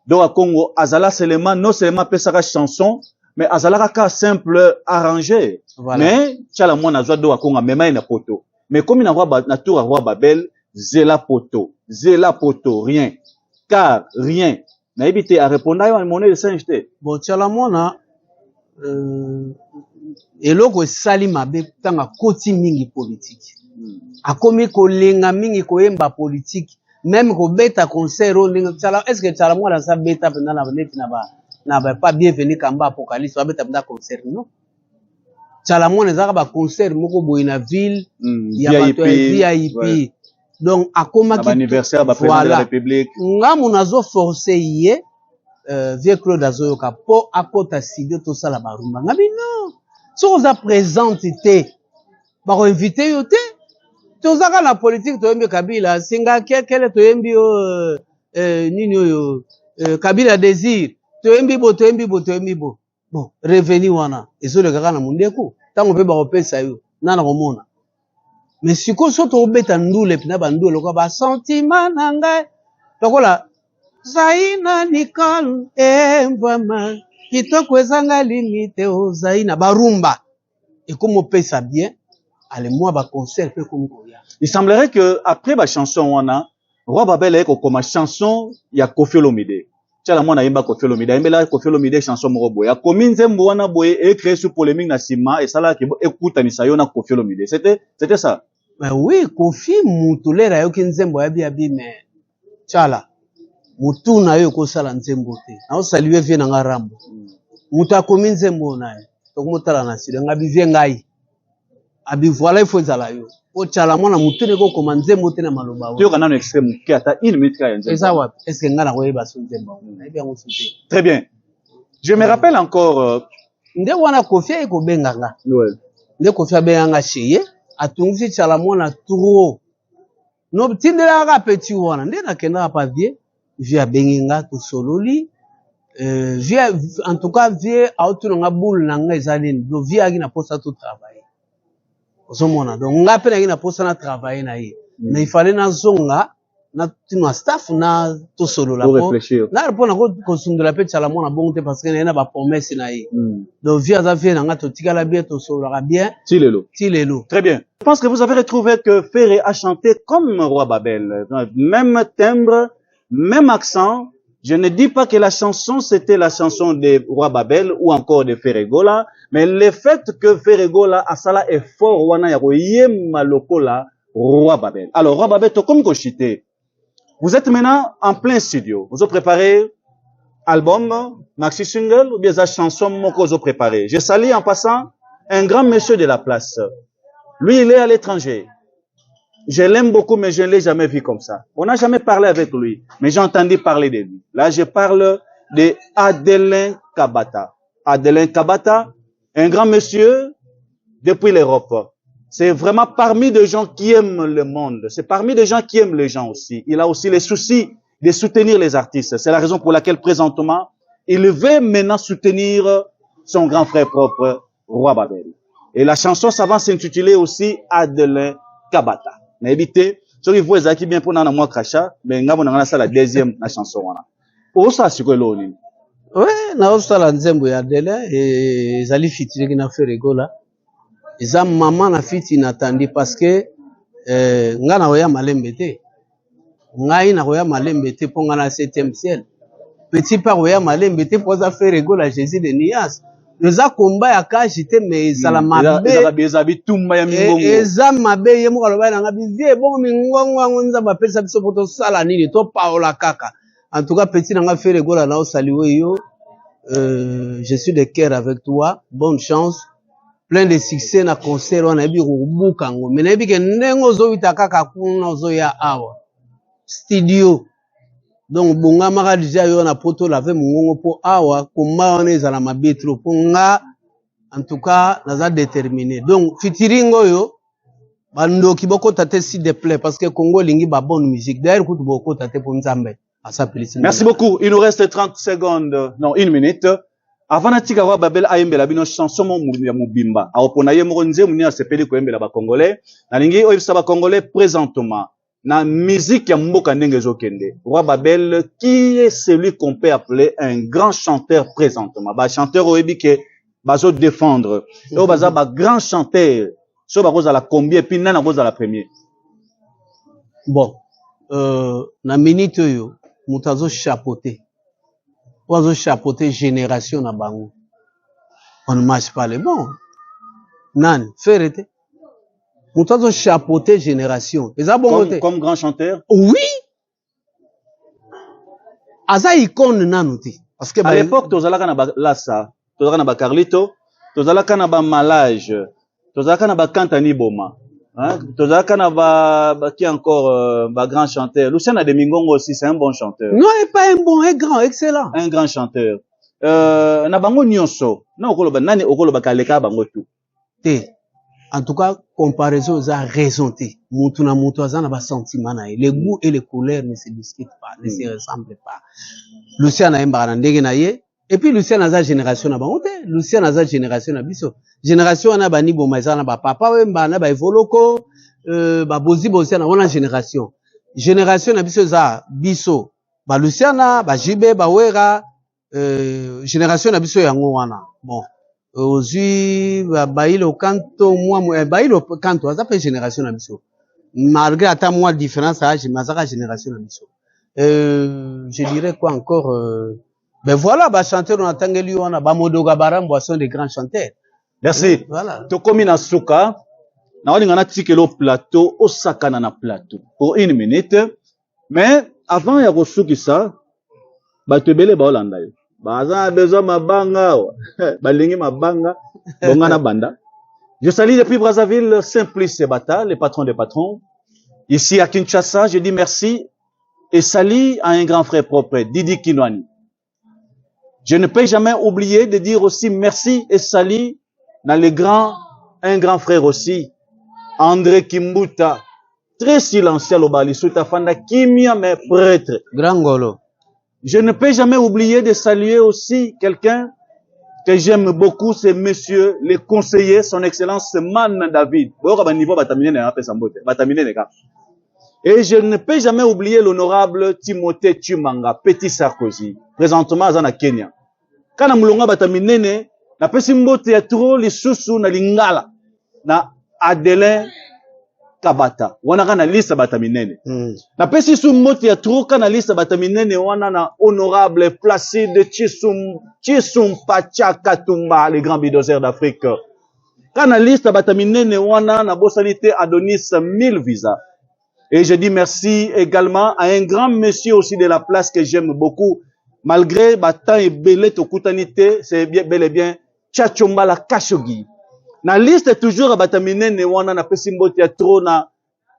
S2: Donc à Congo, Azala seulement, non seulement fait sa chanson, mais Azala ka simple arrangé.
S3: Voilà.
S2: Mais Tchalamouana a do à Congo, même na poto. Mais comme il a na tour à Roi Babel, zela poto, rien. Car rien. Na évité à répondre à Monnaie des singes.
S3: Bon, Tchalamouana, eloko esali mabe tanga koti mingi politique. Akomi kolenga mingi koyemba politique même ko beta concert o ndenge tsala est-ce que tsala mwana sa beta pena na neti na ba pas bienvenue kamba apocalypse ba beta pena concert non tsala mwana ezaka ba concert moko boye na ville ya bato VIP ouais. Donc akoma ki
S2: anniversaire ba président de la République
S3: ngamu nazo forcer ye vieux Claude azoyoka po akota studio to sala barumba ngabi non so za présenter ba ko inviter yo te tozaka na politique toyembi Kabila singa kele toyembi yo nini oyo Kabila désir toyembi bo bon revenu wana ezole kaka na mundeko tango pe ba kopesa yo nana komona mais siko so to beta ndule pina bandule ko ba sentiment nanga tokola zaina Nicole mvama kitoko ezanga limite o zaina barumba ekomo pesa bien allez moi ba concert pe comme
S2: il semblerait que après la chanson wana Roi Babel est comme chanson, il y a Koffi Olomide. Tiens, la moi, na yemba Koffi Olomide. Yemba Koffi Olomide chanson morobo. Ya komi nzembo wana boye et créé sous polémique na sima et ça là qui écoute anisa na Koffi Olomide. C'était ça.
S3: Mais oui, Koffi mutulera yo kinzembo ya biabi mais chala. Mutu na yo ko sala nzembo te. Na saluer vie na ngarambo. Muta komi nzembo na yo. To mutala na sile ngabi vie ngai. Abi voilà il faut zala yo. O chala mwana mutu ne ko koma nzembo te na maloba wo.
S2: Tu kana no extrême qui ata une minute ka nzembo.
S3: Eza wapi? Est-ce que ngana ko yeba so nzembo? Na bien on sute.
S2: Très bien. Je me rappelle encore
S3: Nde wana Koffi ko benganga.
S2: Noël.
S3: Nde Koffi benganga cheye. Atungisi chala mwana trop. No tindela ka petit wana nde na kenda pa vie via benginga to sololi via en tout cas vie auto nga boule na nga ezalini do via aki na posa to travailler osomona donc nga pe na posa na travailler na ye mais il fallait na zonga na tino staff na to solola
S2: pour réfléchir
S3: na répondre ko sundela pe chala mwana bonte parce que na ba promesse na ye donc via za vie na nga to tikala bien to solola bien tilelo
S2: très bien. Je pense que vous avez retrouvé que Ferré a chanté comme Roi Babel. Même timbre, même accent. Je ne dis pas que la chanson, c'était la chanson de Roi Babel ou encore de Ferregola, mais le fait que Ferregola a ça est fort, wana ya yema lokola Roi Babel. Alors, Roi Babel, comme Koshite, vous êtes maintenant en plein studio. Vous avez préparé album, maxi single, ou bien la chanson, moko vous avez préparé. Je salue en passant un grand monsieur de la place. Lui, il est à l'étranger. Je l'aime beaucoup, mais je ne l'ai jamais vu comme ça. On n'a jamais parlé avec lui, mais j'ai entendu parler de lui. Là, je parle de Adelin Kabata. Adelin Kabata, un grand monsieur depuis l'Europe. C'est vraiment parmi des gens qui aiment le monde. C'est parmi des gens qui aiment les gens aussi. Il a aussi les soucis de soutenir les artistes. C'est la raison pour laquelle, présentement, il veut maintenant soutenir son grand frère propre, Roi Babel. Et la chanson, ça va s'intituler aussi Adelin Kabata. N'hésitez, ceux qui voient ça qui bien pour nana moi cracha, mais nga bonanga ça la deuxième la chanson wana. O ça c'est quoi l'oni?
S3: Ouais, na osta la nzembo ya Adelin et zali fitiri ki na Ferregola. Eza maman na fiti natandi parce que nga na oya malembe te. Ngai na oya malembe te po nga na 7e ciel. Petit part oya malembe te po za Ferregola Jésus de Nias. Eza komba ya kashi te mais ezala mabe
S2: eza bitumba ya mingongo
S3: eza mabe ye moko aloba na nga bivie bon mingongo yango nzamba pesa biso poto sala nini to paola kaka en tout cas petit nanga Ferregola na osaliwe yo je suis de cœur avec toi bonne chance plein de succès na concert wana ebi kubuka ngo mais ebi ke ndengo zowita kaka kuna ozoya awa studio. Donc bonga maka déjà yo na poto lave mungongo po awa komba wana ezala mabe trop po nga en tout cas naza déterminé. Donc fitiringo yo bandoki boko tate s'il te plaît parce que Congo lingi ba bonne musique. D'ailleurs kutu boko tate po nzambe asapelisi.
S2: Merci beaucoup. Il nous reste 30 secondes, non, 1 minute. Avant na tika Roi Babel ayembela bino chanson mo ya mobimba. Aopona ye mo nze muni asepeli ko yembela ba congolais. Na lingi oyo ba congolais présentement. Na musique ya mboka ndenge ezokende. Roi Babel, qui est celui qu'on peut appeler un grand chanteur présentement? Ba chanteur oyebi ke bazo défendre. O baza ba grand chanteur. So ba koza la combien puis nana koza la premier.
S3: Bon, na minute yo mutazo chapeauter. Ozo chapeauter génération na bango. On ne marche pas les bons. Nan, ferete. Mutazo chapeauter génération.
S2: Comme grand chanteur?
S3: Oui. Aza icône nanuti. Parce que
S2: à l'époque, tozalaka na ba Lassa, tozalaka na ba Carlito, tozalaka na ba Malage, tozalaka na ba Kantani Boma. Hein? Tozalaka na ba qui encore ba grand chanteur. Lucien Ademingongo aussi, c'est un bon chanteur.
S3: Non, il n'est pas un bon, un grand, excellent.
S2: Un grand chanteur. Na bango nyonso. Na okoloba nani okoloba kaleka bango tout.
S3: Te. En tout cas, comparaison, ça a raison. Moutou na moutou, ça n'a pas sentiment. Les goûts et les couleurs ne se discutent pas, ne se ressemblent pas. Lucien a un et puis Lucien a sa génération na bangote. Lucien a sa génération na biso. Génération na bani bomaiza na ba papa wemba na ba evoloko, ba bozi bozi na wana génération. Génération na biso za biso. Ba Luciana, ba Jibe, ba Wera, génération na biso yango wana. Bon. Aujourd'hui, bailo kanto moi bailo kanto ça fait génération na biso malgré à ta moi différence âge mais ça génération la mission je dirais quoi encore ben voilà ba chanteur on attend lui on a ba Modoga Barambo sont des grands chanteurs.
S2: Merci.
S3: Voilà.
S2: To komi na suka na wali ngana tikelo plateau osakana na plateau pour 1 minute mais avant ya kosukisa bato ebele baolanda yo baza besoin mabanga balingi mabanga bongana banda. Je salue depuis Brazzaville Simplice Bata, le patron des patrons. Ici à Kinshasa, je dis merci et salue à un grand frère propre, Didi Kinwani. Je ne peux jamais oublier de dire aussi merci et salut dans un grand frère aussi, André Kimbuta, très silencieux au Balisuta Fanda Kimia, mais prêtre.
S3: Grand Golo.
S2: Je ne peux jamais oublier de saluer aussi quelqu'un que j'aime beaucoup, c'est monsieur le conseiller, son excellence Man David. Et je ne peux jamais oublier l'honorable Timothée Chumanga, Petit Sarkozy, présentement à Kenya. Quand on mulonga bataminene, na pesi mbote ya tro lisusu na lingala na Adelin Kabata. Wana kana lista bataminene. Na pesi su mbote ya tro kana lista bataminene wana na honorable Placide Chisumpa Chakatumba, les grands bidozers d'Afrique. Kana lista bataminene wana na bosalité Adonis 1000 visas. Et je dis merci également à un grand monsieur aussi de la place que j'aime beaucoup. Malgré Batan et Belé Tokutanité, c'est bel et bien Tchachombala Kashogi. La liste est toujours à Batamine Newana na Pesimbo Teatrona.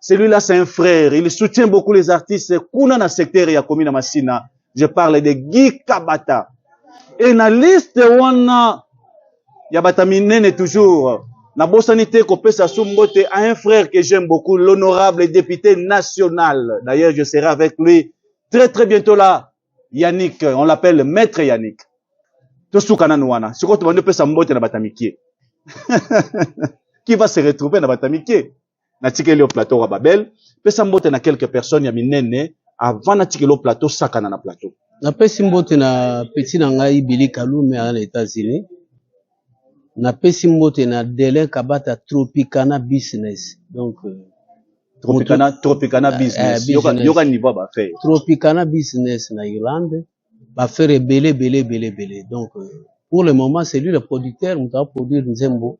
S2: Celui-là, c'est un frère. Il soutient beaucoup les artistes. Kuna na secteur ya Komina Masina. Je parle de Guy Kabata. Et la liste wana ya Batamine toujours. Na Bossanité Kopesa Sumbote a un frère que j'aime beaucoup, l'honorable député national. D'ailleurs, je serai avec lui très très bientôt là. Yannick, on l'appelle Maître Yannick. Tosukana Nouana. C'est quoi tu vas nous faire Mbote na Batamikie? Qui va se retrouver na Batamikie? Na tikeli au plateau à Babel. Pesa Mbote na quelques personnes, yaminene, avant na tikeli au plateau, sakana na plateau.
S3: Na pesi Mbote na petit nangai Billy Kalume à les États-Unis. Na pesi Mbote na Dele Kabata Tropicana Business. Donc,
S2: Tropicana Business. Yoga niveau ba faire.
S3: Tropicana Business na Irlande. Va faire belé. Donc, pour le moment, c'est lui le producteur. On va produire Nzembo.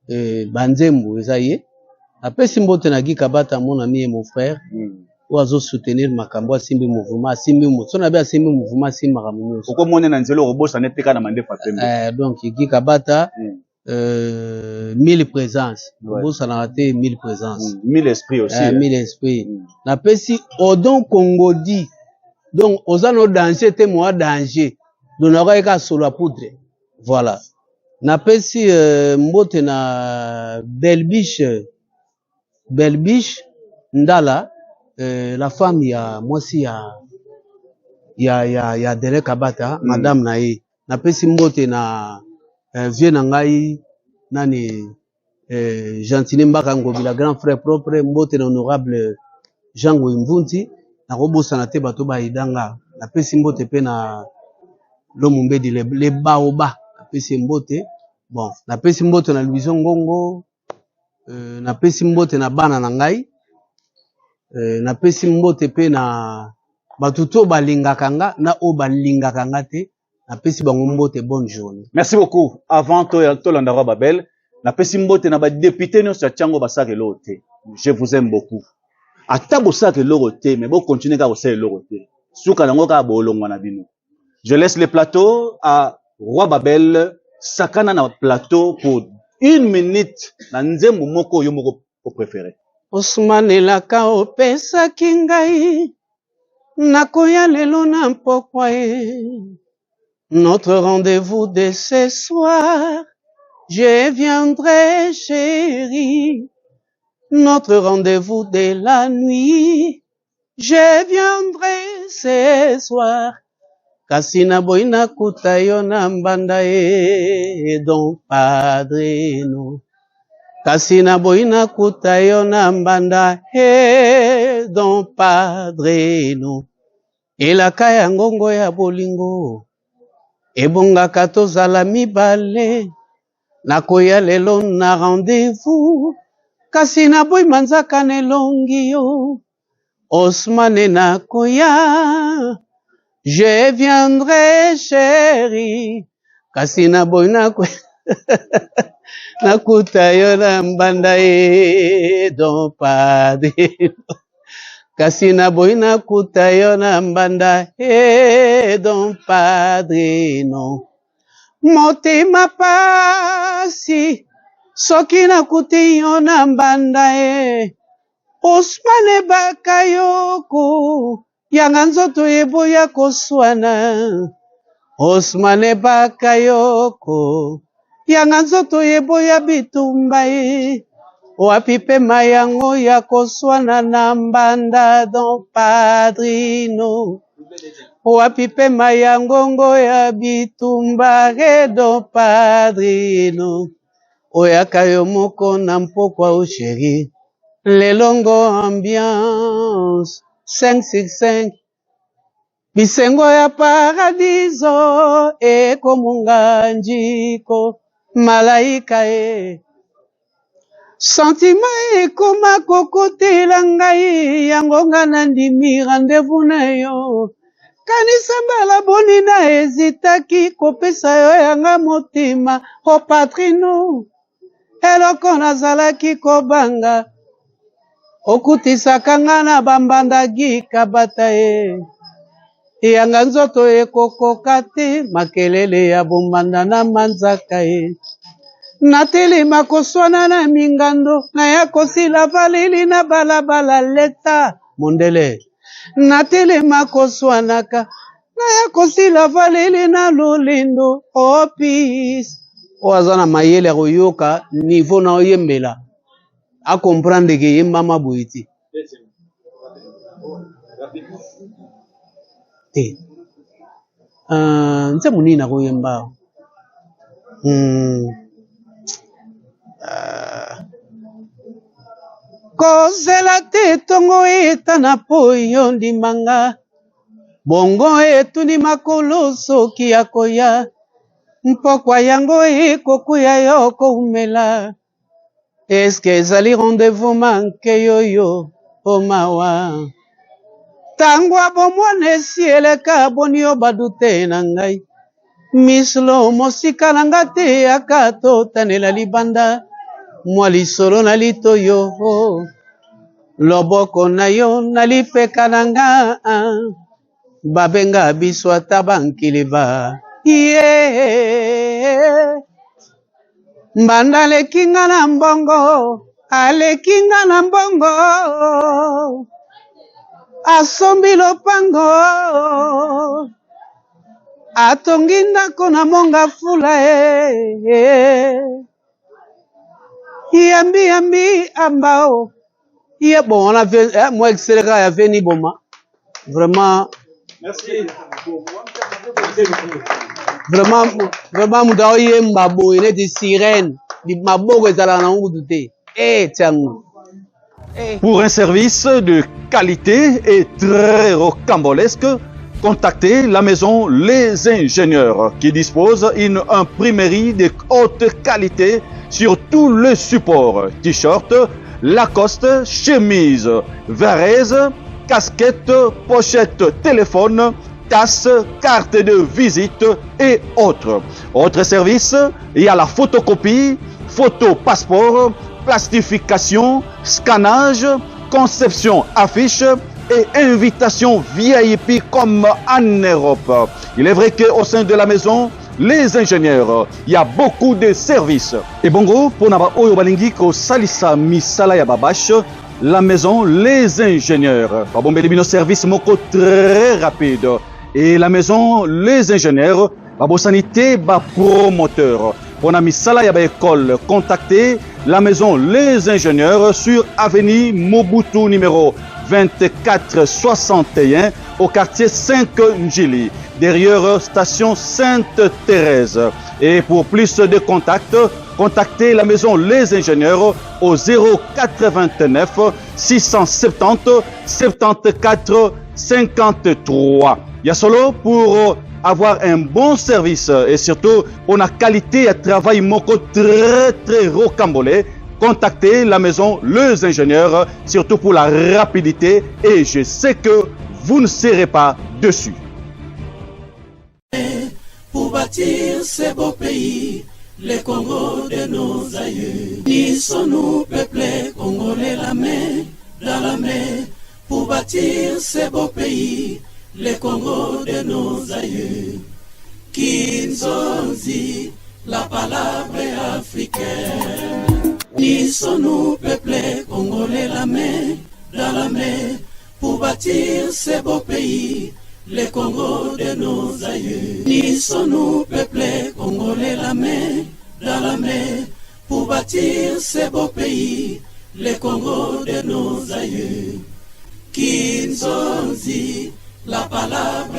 S3: Banzembo, ça y est. Après, Simbote na Guy Kabata, mon ami et mon frère. Oazo soutenir Makambo, Simbi Mouvement, Simbi Mouvement. On avait Simbi Mouvement, Simbi Makambo.
S2: Pourquoi mon Nanzelo Robo, ça n'est pas mande Fatembe.
S3: Donc, Guy Kabata, 1000 présences. Robo, ça n'a raté 1000 présences.
S2: 1000 esprits aussi.
S3: 1000 esprits. Na pesi, Odon Congodi. Donc, aux anneaux danger, t'es moi danger. Donc, on aura qu'à sur la poudre. Voilà. Na pesi, Mbote na Belbiche, Ndala, la femme, il y a, moi aussi, il y a Dele Kabata, madame nae. Na pesi Mbote na, vieux nangai, nani, Gentile Mbaka Ngobi, la grand frère propre, Mbote na honorable Jean Mvunti, na robo sanate bato ba idanga. Na pesi Mbote pe na, Lomumbedi, les baoba, na pesi Mbote. Bon, na pesi Mbote na Louison Ngongo, na pesi Mbote na bana nangai, na pesi Mbote pe na batuto balingakanga na o balingakanga te, na pesi bango Mbote bonne journée.
S2: Merci beaucoup. Avant to landara Babel, na pesi Mbote na ba député no sa tchango basake lote. Je vous aime beaucoup. Ata bosake lote, mais bon continuer ka bosake lote. Suka nango ka bolongwa na bino. Je laisse le plateau à Roi Babel. Sakana na plateau pour 1 minute na nzembo moko yo moko préféré.
S3: Ousmane laka opesa kingai nakoya lelo na mpokwa e. Notre rendez-vous de ce soir, je viendrai chérie. Notre rendez-vous de la nuit, je viendrai ce soir. Kasina boina kutayo na mbanda e don padrino. Kasina boina kutayo na mbanda e don padrino. Elaka ya ngongo ya bolingo. Ebonga katozala mibale. Nakoya lelo na rendez-vous kasi na boy manzaka nelongi yo Osmane nakoya je viendrai chéri kasi na boy nakoya nakuta yo na mbanda e don padrino kasi na boy nakuta yo na mbanda e don padrino motema pasi soki nakuti yo na mbanda e Osmane bakayoko yanga nzoto eboya koswana Osmane bakayoko yanga nzoto eboya bitumba e wapi pema yango ya koswana na mbanda don padrino wapi pema yangongo ya bitumba e don padrino oyaka yo moko na mpokwa o chéri lelongo ambiance 565 bisengo ya paradiso ekomunga njiko malaika e santima ekoma kokotela ngai yango nga nandimi rendez-vous na yo kanisa mbala boni na ezitaki kopesa yo yanga motima o patrino eloko nazalaki kobanga okutisaka nga na bambanda gikabata e yanga nzoto ekokoka te makelele ya bombanda na manzaka e natelema koswana na mingando naya kosila valili na balabala leta mondele natelema koswanaka naya kosila valili na lulindo opis oaza na mayele koyoka niveau na oyembela akomprendre ke yemba maboye te nse monini nakoyemba kozela te tongo etana po yo ndimanga bongo etuni makolo soki ya koya mpokwa yango ekokuya yo koumela eske ezali rendez-vous manke yoyo o mawa tango abomwana esi eleka boni yo badute na ngai mislo mosika na nga te aka totanela libanda mwa lisolo na litoyo loboko na yo nalipeka na nga babenga biso ata bankiliba mbanda alekinga na mbongo alekinga na mbongo asombi lopango atongi ndako na monga fula yambi yambi ambao bon on a fait moi accéléré ya veni boma vraiment merci vraiment muda oyemba boye neti sirène di maboko ezala na ngudu te tiango.
S2: Pour un service de qualité et très rocambolesque, contactez la maison Les Ingénieurs qui dispose d'une imprimerie de haute qualité sur tous les supports. T-shirt, Lacoste, chemise, varèse, casquette, pochette, téléphone, tasse, carte de visite et autres. Autre service, il y a la photocopie, photo passeport, plastification, scannage, conception affiche et invitation VIP comme en Europe. Il est vrai qu'au sein de la maison, Les Ingénieurs, il y a beaucoup de services. Et bongo, pour Naba Oyo Balingi, ko Salisa Misala ya Babash, la maison Les Ingénieurs. Bon, mais service moko très rapide. Et la maison Les Ingénieurs, Babo Sanité, ba promoteur. Pour la misala ya ba école, contactez la maison Les Ingénieurs sur avenue Mobutu numéro 2461 au quartier 5 Njili, derrière station Sainte-Thérèse. Et pour plus de contacts, contactez la maison Les Ingénieurs au 089 670 74 53. Il y a solo pour avoir un bon service et surtout pour la qualité de travail moko très rocambolé. contactez la maison Les Ingénieurs, surtout pour la rapidité, et je sais que vous ne serez pas dessus.
S1: Pour bâtir ce beau pays, le Congo de nos aïeux. Unissons-nous, peuple congolais, la main dans la main, pour bâtir ce beau pays, le Congo de nos aïeux. Kinzonzi, la palabre africaine. Unissons-nous, peuple congolais, la main dans la main, pour bâtir ce beau pays, le Congo de nos aïeux. Unissons-nous, peuple congolais, la main dans la main, pour bâtir ce beau pays, le Congo de nos aïeux. Kinzonzi, la palabre